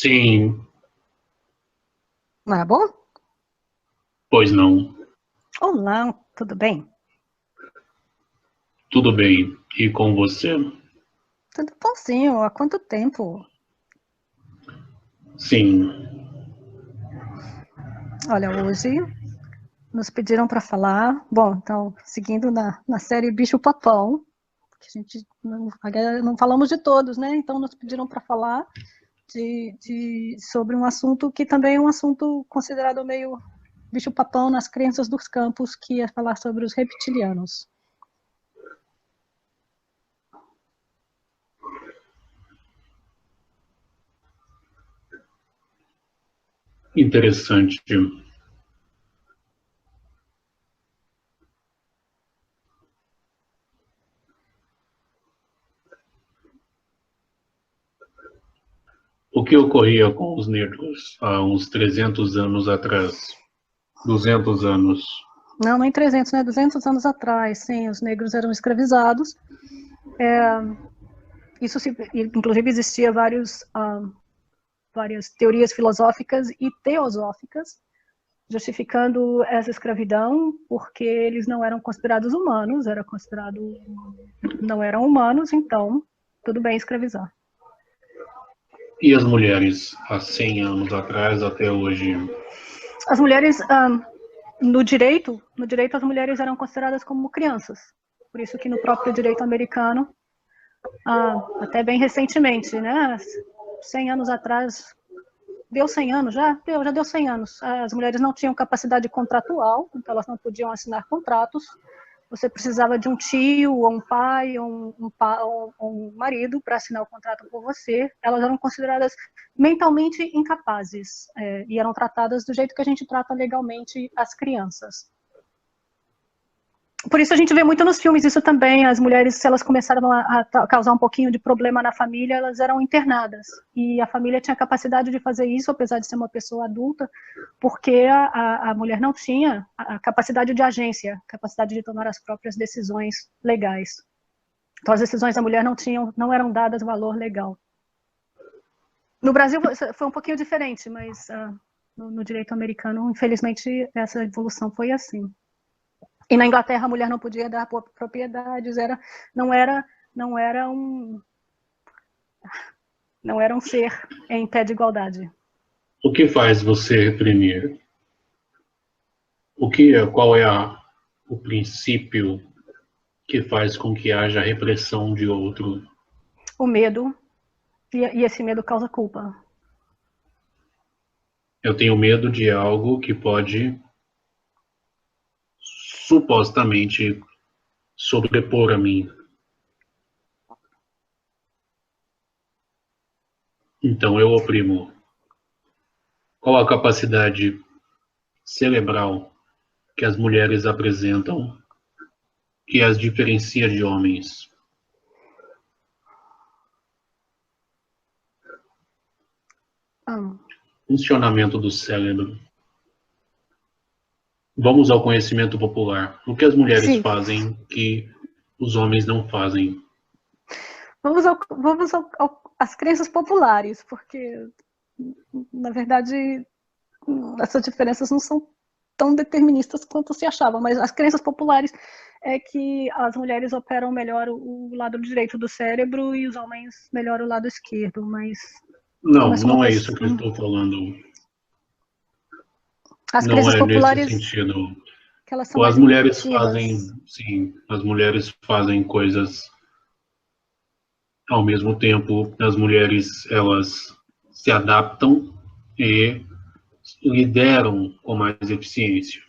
Sim, Não é bom? pois não. Olá, tudo bem? Tudo bem. E com você? Tudo bonzinho, há quanto tempo? Sim. Olha, hoje nos pediram para falar, bom, então, seguindo na série Bicho-Papão, que a gente não falamos de todos, né? Então nos pediram para falar sobre um assunto que também é um assunto considerado meio bicho-papão nas crenças dos campos, que é falar sobre os reptilianos. Interessante. O que ocorria com os negros há uns 300 anos atrás? 200 anos. Não, nem 300, né? 200 anos atrás, sim, os negros eram escravizados. Isso, inclusive, existia várias teorias filosóficas e teosóficas justificando essa escravidão, porque eles não eram considerados humanos, não eram humanos, então tudo bem escravizar. E as mulheres, há 100 anos atrás até hoje? As mulheres, no direito as mulheres eram consideradas como crianças, por isso que no próprio direito americano, até bem recentemente, né, 100 anos atrás, deu 100 anos já? Já deu 100 anos. As mulheres não tinham capacidade contratual, então elas não podiam assinar contratos. Você precisava de um tio, ou um pai, ou um marido para assinar o contrato por você. Elas eram consideradas mentalmente incapazes e eram tratadas do jeito que a gente trata legalmente as crianças. Por isso a gente vê muito nos filmes isso também, as mulheres, se elas começaram a causar um pouquinho de problema na família, elas eram internadas, e a família tinha capacidade de fazer isso, apesar de ser uma pessoa adulta, porque a mulher não tinha a capacidade de agência, capacidade de tomar as próprias decisões legais. Então as decisões da mulher não eram dadas valor legal. No Brasil foi um pouquinho diferente, mas no direito americano, infelizmente, essa evolução foi assim. E na Inglaterra a mulher não podia dar propriedades, não era um ser em pé de igualdade. O que faz você reprimir? Qual é o princípio que faz com que haja repressão de outro? O medo, e esse medo causa culpa. Eu tenho medo de algo que pode supostamente sobrepor a mim. Então eu oprimo. Qual a capacidade cerebral que as mulheres apresentam que as diferencia de homens? Funcionamento do cérebro. Vamos ao conhecimento popular. O que as mulheres Sim. fazem que os homens não fazem? Vamos às crenças populares, porque, na verdade, essas diferenças não são tão deterministas quanto se achava, mas as crenças populares é que as mulheres operam melhor o lado direito do cérebro e os homens melhor o lado esquerdo, mas como Não, eu sou uma não é isso pessoa... que eu estou falando. As Não crenças é nesse populares, sentido. que elas são As mais mulheres intuitivas. fazem, sim, as mulheres fazem coisas ao mesmo tempo. As mulheres, elas se adaptam e lideram com mais eficiência.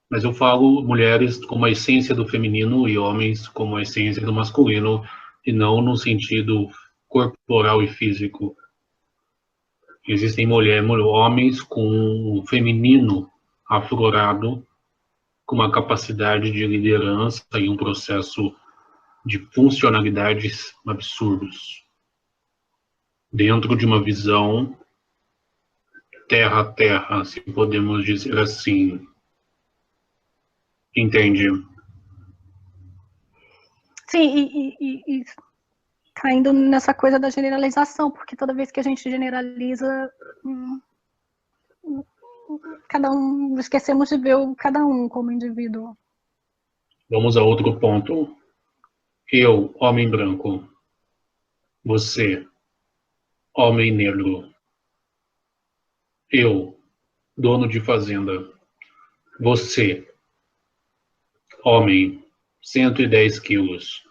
Mas eu falo mulheres como a essência do feminino e homens como a essência do masculino, e não no sentido corporal e físico. Existem homens com o feminino aflorado, com uma capacidade de liderança e um processo de funcionalidades absurdos, dentro de uma visão terra a terra, se podemos dizer assim. Entende? Sim, e caindo nessa coisa da generalização, porque toda vez que a gente generaliza, cada um, esquecemos de ver cada um como indivíduo. Vamos a outro ponto. Eu, homem branco. Você, homem negro. Eu, dono de fazenda. Você, homem, 110 quilos,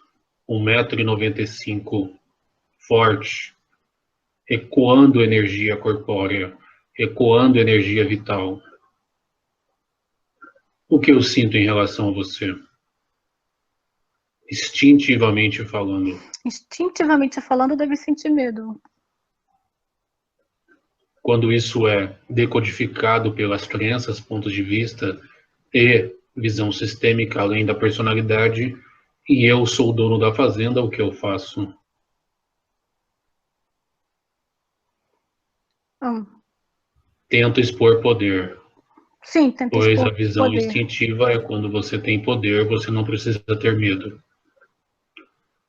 1,95 m, forte, ecoando energia corpórea, ecoando energia vital. O que eu sinto em relação a você? Instintivamente falando. Instintivamente falando, deve sentir medo. Quando isso é decodificado pelas crenças, pontos de vista e visão sistêmica além da personalidade, e eu sou o dono da fazenda, o que eu faço? Tento expor poder. Sim, tento pois expor a visão poder. instintiva é quando você tem poder, você não precisa ter medo.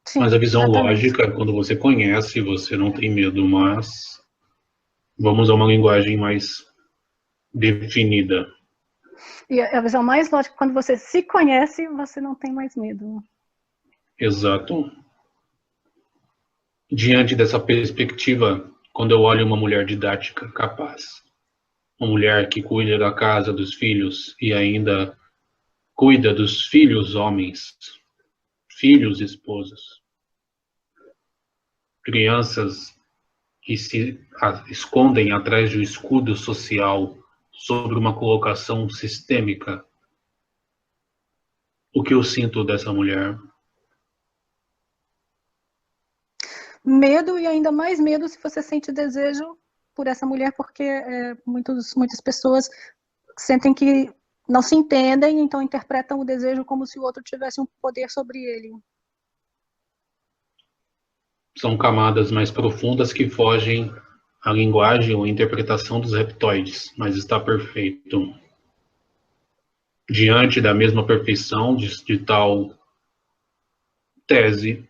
Sim, Mas a visão exatamente. lógica é quando você conhece, você não tem medo, mas vamos a uma linguagem mais definida. E a visão mais lógica, quando você se conhece, você não tem mais medo. Exato. Diante dessa perspectiva, quando eu olho uma mulher didática, capaz, uma mulher que cuida da casa, dos filhos e ainda cuida dos filhos homens, filhos esposos, crianças que se escondem atrás de um escudo social sobre uma colocação sistêmica. O que eu sinto dessa mulher? Medo, e ainda mais medo se você sente desejo por essa mulher, porque muitas pessoas sentem que não se entendem, então interpretam o desejo como se o outro tivesse um poder sobre ele. São camadas mais profundas que fogem à linguagem ou à interpretação dos reptoides, mas está perfeito. Diante da mesma perfeição de tal tese,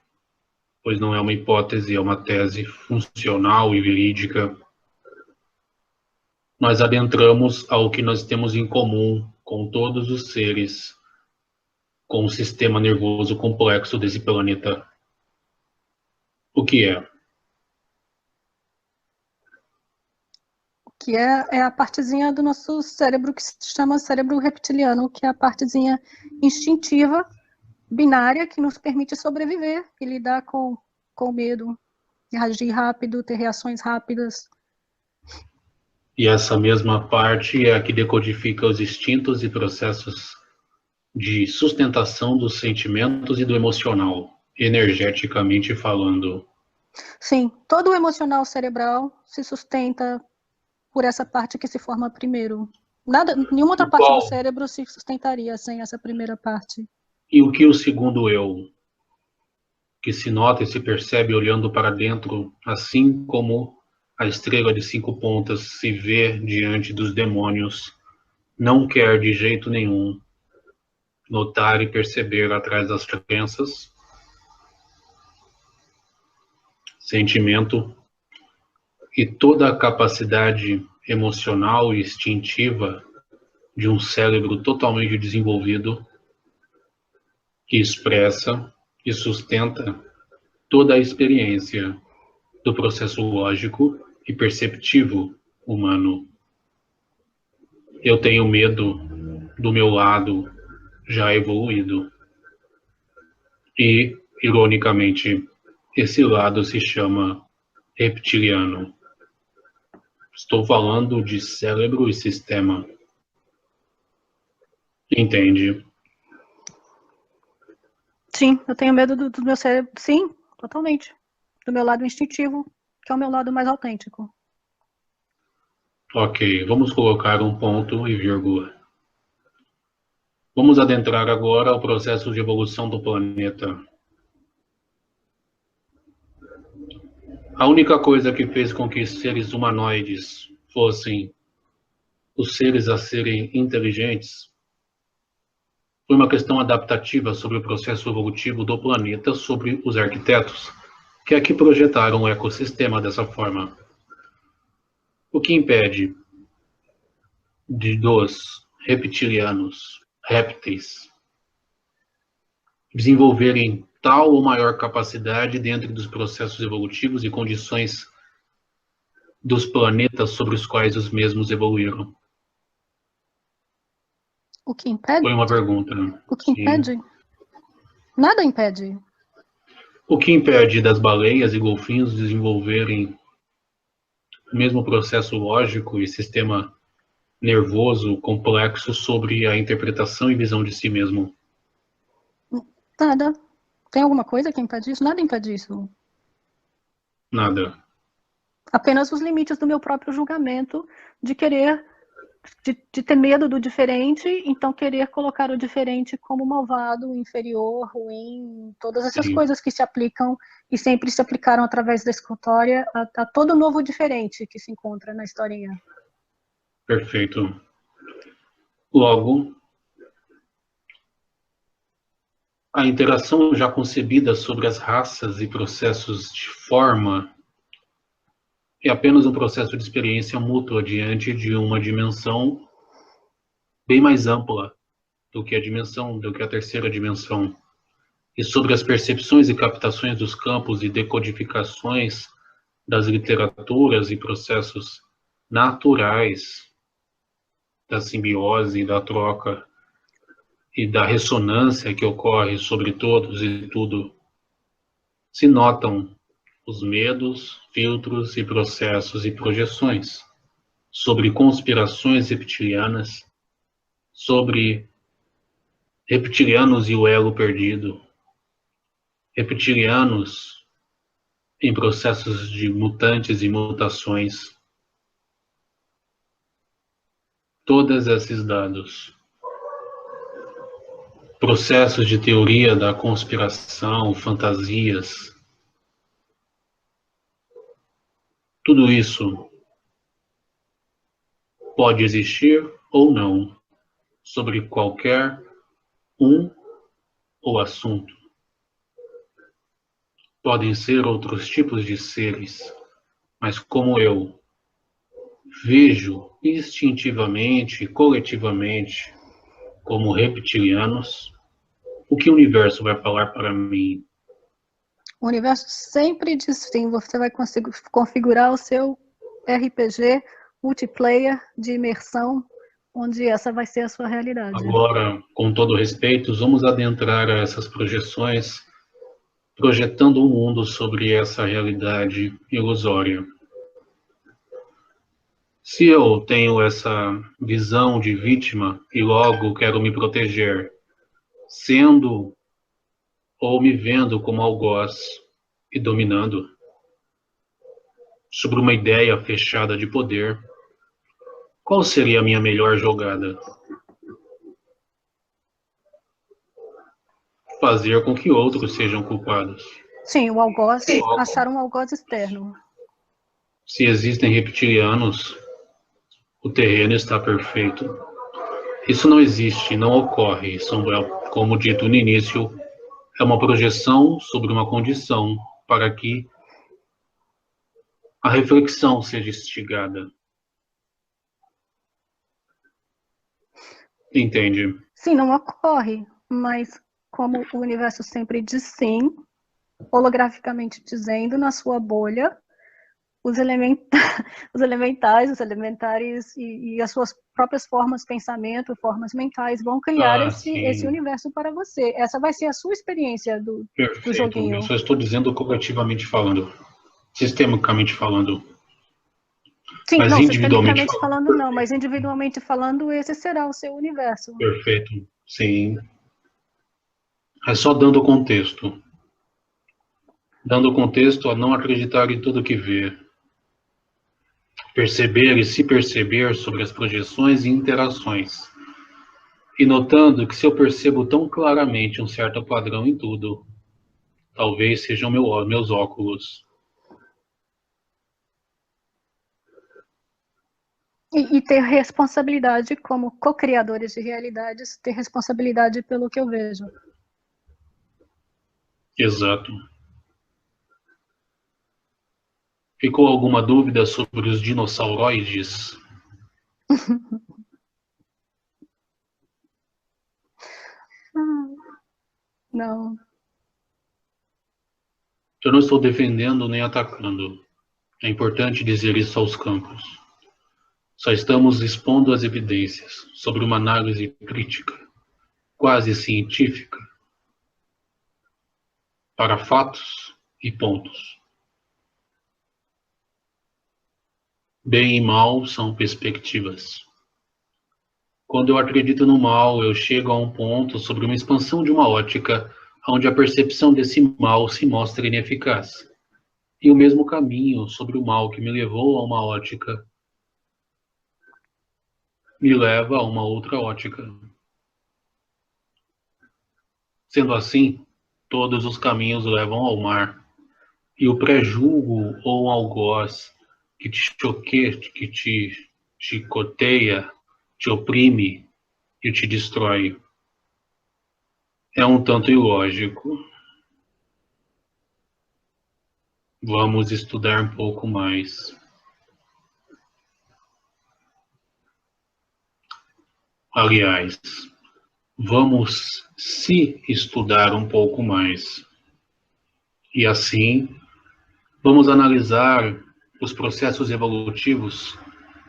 pois não é uma hipótese, é uma tese funcional e verídica, nós adentramos ao que nós temos em comum com todos os seres, com o sistema nervoso complexo desse planeta. O que é? Que é a partezinha do nosso cérebro que se chama cérebro reptiliano, que é a partezinha instintiva, binária, que nos permite sobreviver e lidar com o medo, reagir rápido, ter reações rápidas. E essa mesma parte é a que decodifica os instintos e processos de sustentação dos sentimentos e do emocional, energeticamente falando. Sim, todo o emocional cerebral se sustenta por essa parte que se forma primeiro. Nenhuma outra parte do cérebro se sustentaria sem essa primeira parte. E o que o segundo eu, que se nota e se percebe olhando para dentro, assim como a estrela de 5 pontas se vê diante dos demônios, não quer de jeito nenhum notar e perceber atrás das crenças, sentimento e toda a capacidade emocional e instintiva de um cérebro totalmente desenvolvido que expressa e sustenta toda a experiência do processo lógico e perceptivo humano. Eu tenho medo do meu lado já evoluído. E, ironicamente, esse lado se chama reptiliano. Estou falando de cérebro e sistema. Entende? Sim, eu tenho medo do meu cérebro. Sim, totalmente. Do meu lado instintivo, que é o meu lado mais autêntico. Ok, vamos colocar um ponto e vírgula. Vamos adentrar agora ao processo de evolução do planeta. A única coisa que fez com que seres humanoides fossem os seres a serem inteligentes foi uma questão adaptativa sobre o processo evolutivo do planeta sobre os arquitetos, que aqui projetaram o ecossistema dessa forma. O que impede dos reptilianos, répteis, desenvolverem tal ou maior capacidade dentro dos processos evolutivos e condições dos planetas sobre os quais os mesmos evoluíram? O que impede? Foi uma pergunta. O que impede? Sim. Nada impede. O que impede das baleias e golfinhos desenvolverem o mesmo processo lógico e sistema nervoso complexo sobre a interpretação e visão de si mesmo? Nada. Tem alguma coisa que impede isso? Nada impede isso. Nada. Apenas os limites do meu próprio julgamento de querer, de ter medo do diferente, então querer colocar o diferente como malvado, inferior, ruim, todas essas Sim. coisas que se aplicam e sempre se aplicaram através da escultória a todo novo diferente que se encontra na historinha. Perfeito. Logo, a interação já concebida sobre as raças e processos de forma é apenas um processo de experiência mútua diante de uma dimensão bem mais ampla do que a terceira dimensão, e sobre as percepções e captações dos campos e decodificações das literaturas e processos naturais da simbiose, da troca e da ressonância que ocorre sobre todos e tudo, se notam os medos, filtros e processos e projeções sobre conspirações reptilianas, sobre reptilianos e o elo perdido, reptilianos em processos de mutantes e mutações. Todos esses dados, processos de teoria da conspiração, fantasias, tudo isso pode existir ou não sobre qualquer ou assunto. Podem ser outros tipos de seres, mas como eu vejo instintivamente e coletivamente como reptilianos, o que o universo vai falar para mim? O universo sempre diz sim, você vai conseguir configurar o seu RPG multiplayer de imersão, onde essa vai ser a sua realidade. Agora, com todo respeito, vamos adentrar a essas projeções, projetando um mundo sobre essa realidade ilusória. Se eu tenho essa visão de vítima e logo quero me proteger, sendo ou me vendo como algoz e dominando sobre uma ideia fechada de poder, qual seria a minha melhor jogada? Fazer com que outros sejam culpados. Sim, o algoz, achar um algoz externo. Se existem reptilianos, o terreno está perfeito. Isso não existe, não ocorre. Isso é, como dito no início, é uma projeção sobre uma condição para que a reflexão seja instigada. Entende? Sim, não ocorre, mas como o universo sempre diz sim, holograficamente dizendo na sua bolha, os elementares e as suas próprias formas de pensamento, formas mentais vão criar esse universo para você. Essa vai ser a sua experiência do joguinho. Eu só estou dizendo coletivamente falando, sistemicamente falando. Sim, mas não, sistemicamente falando não, mas individualmente falando, esse será o seu universo. Perfeito, sim. É só dando contexto. Dando contexto a não acreditar em tudo que vê. Perceber e se perceber sobre as projeções e interações. E notando que se eu percebo tão claramente um certo padrão em tudo, talvez sejam meus óculos. E ter responsabilidade como co-criadores de realidades, ter responsabilidade pelo que eu vejo. Exato. Ficou alguma dúvida sobre os dinossauroides? Não. Eu não estou defendendo nem atacando. É importante dizer isso aos campos. Só estamos expondo as evidências sobre uma análise crítica, quase científica, para fatos e pontos. Bem e mal são perspectivas. Quando eu acredito no mal, eu chego a um ponto sobre uma expansão de uma ótica onde a percepção desse mal se mostra ineficaz. E o mesmo caminho sobre o mal que me levou a uma ótica me leva a uma outra ótica. Sendo assim, todos os caminhos levam ao mar. E o pré-julgo ou algoz que te choqueia, que te chicoteia, te oprime e te destrói. É um tanto ilógico. Vamos estudar um pouco mais. Aliás, vamos se estudar um pouco mais. E assim, vamos analisar os processos evolutivos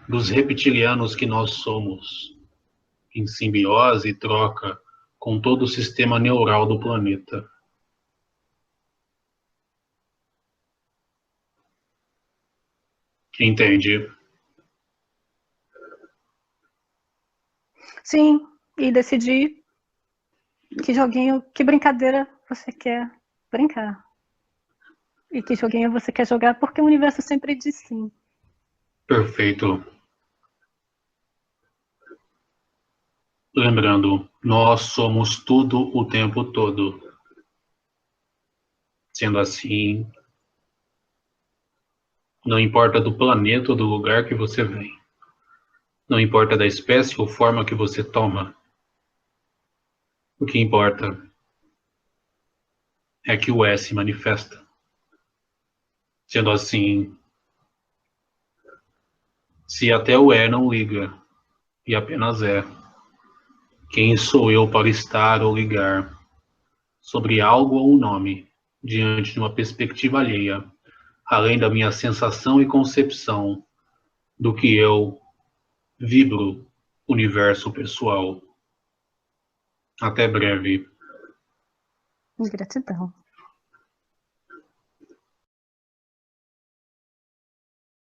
dos reptilianos que nós somos, em simbiose e troca com todo o sistema neural do planeta. Entende? Sim, e decidir que joguinho, que brincadeira você quer brincar. E que joguinho você quer jogar, porque o universo sempre diz sim. Perfeito. Lembrando, nós somos tudo o tempo todo. Sendo assim, não importa do planeta ou do lugar que você vem. Não importa da espécie ou forma que você toma. O que importa é que o S manifesta. Sendo assim, se até o E não liga, e apenas é, quem sou eu para estar ou ligar sobre algo ou um nome, diante de uma perspectiva alheia, além da minha sensação e concepção do que eu vibro universo pessoal. Até breve. Gratidão.